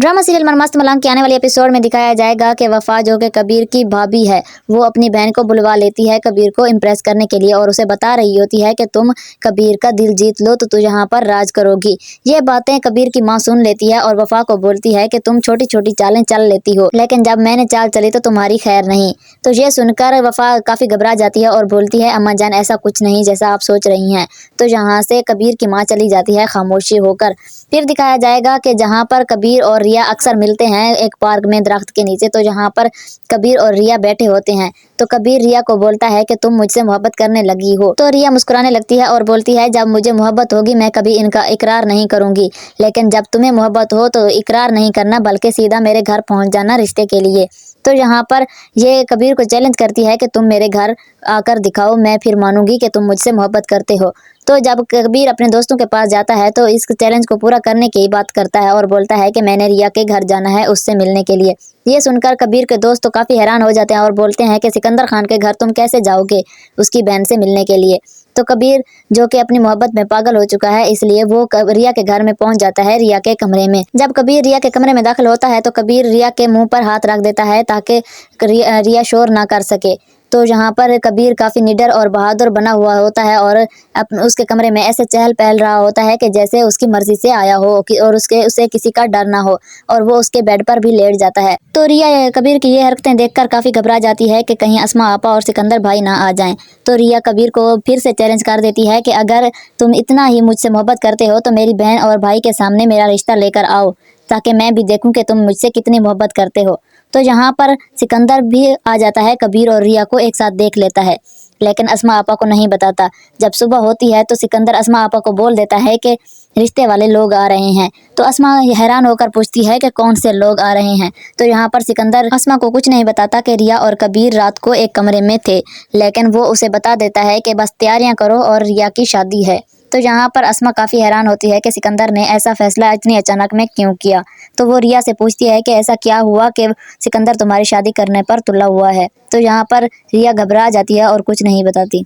Drama serial मस्त मलंग के आने वाले एपिसोड में दिखाया जाएगा कि वफा जो कि कबीर की भाभी है, वो अपनी बहन को बुलवा लेती है कबीर को इम्प्रेस करने के लिए और उसे बता रही होती है कि तुम कबीर का दिल जीत लो तो तू यहाँ पर राज करोगी। ये बातें कबीर की माँ सुन लेती है और वफा को बोलती है कि तुम छोटी छोटी चालें चल लेती हो, लेकिन जब मैंने चाल चली तो तुम्हारी खैर नहीं। तो ये सुनकर वफा काफी घबरा जाती है और बोलती है अम्मा जान ऐसा कुछ नहीं जैसा आप सोच रही हैं। तो यहाँ से कबीर की माँ चली जाती है खामोशी होकर। फिर दिखाया जाएगा कि जहाँ पर कबीर और रिया अक्सर मिलते हैं एक पार्क में दरख्त के नीचे, तो जहाँ पर कबीर और रिया बैठे होते हैं तो कबीर रिया को बोलता है कि तुम मुझसे मोहब्बत करने लगी हो। तो रिया मुस्कुराने लगती है और बोलती है जब मुझे मोहब्बत होगी मैं कभी इनका इकरार नहीं करूंगी, लेकिन जब तुम्हें मोहब्बत हो तो इकरार नहीं करना बल्कि सीधा मेरे घर पहुंच जाना रिश्ते के लिए। तो यहाँ पर ये कबीर को चैलेंज करती है कि तुम मेरे घर आकर दिखाओ, मैं फिर मानूंगी कि तुम मुझसे मोहब्बत करते हो। तो जब कबीर अपने दोस्तों के पास जाता है तो इस चैलेंज को पूरा करने की बात करता है और बोलता है कि मैंने रिया के घर जाना है उससे मिलने के लिए। ये सुनकर कबीर के दोस्त तो काफी हैरान हो जाते हैं और बोलते हैं कि सिकंदर खान के घर तुम कैसे जाओगे उसकी बहन से मिलने के लिए। तो कबीर जो कि अपनी मोहब्बत में पागल हो चुका है इसलिए वो रिया के घर में पहुंच जाता है, रिया के कमरे में। जब कबीर रिया के कमरे में दाखिल होता है तो कबीर रिया के मुंह पर हाथ रख देता है ताकि रिया शोर ना कर सके। तो यहाँ पर कबीर काफी निडर और बहादुर बना हुआ होता है और उसके कमरे में ऐसे चहल पहल रहा होता है कि जैसे उसकी मर्जी से आया हो और उसे किसी का डर ना हो, और वो उसके बेड पर भी लेट जाता है। तो रिया कबीर की ये हरकतें देखकर काफी घबरा जाती है कि कहीं अस्मा आपा और सिकंदर भाई ना आ जाएं। तो रिया कबीर को फिर से चैलेंज कर देती है कि अगर तुम इतना ही मुझसे मोहब्बत करते हो तो मेरी बहन और भाई के सामने मेरा रिश्ता लेकर आओ ताकि मैं भी देखूं कि तुम मुझसे कितनी मोहब्बत करते हो। तो यहाँ पर सिकंदर भी आ जाता है, कबीर और रिया को एक साथ देख लेता है, लेकिन अस्मा आपा को नहीं बताता। जब सुबह होती है तो सिकंदर अस्मा आपा को बोल देता है कि रिश्ते वाले लोग आ रहे हैं। तो अस्मा हैरान होकर पूछती है कि कौन से लोग आ रहे हैं। तो यहाँ पर सिकंदर अस्मा को कुछ नहीं बताता कि रिया और कबीर रात को एक कमरे में थे, लेकिन वो उसे बता देता है कि बस तैयारियां करो और रिया की शादी है। तो यहाँ पर अस्मा काफी हैरान होती है कि सिकंदर ने ऐसा फैसला इतनी अचानक में क्यों किया। तो वो रिया से पूछती है कि ऐसा क्या हुआ कि सिकंदर तुम्हारी शादी करने पर तुला हुआ है। तो यहाँ पर रिया घबरा जाती है और कुछ नहीं बताती।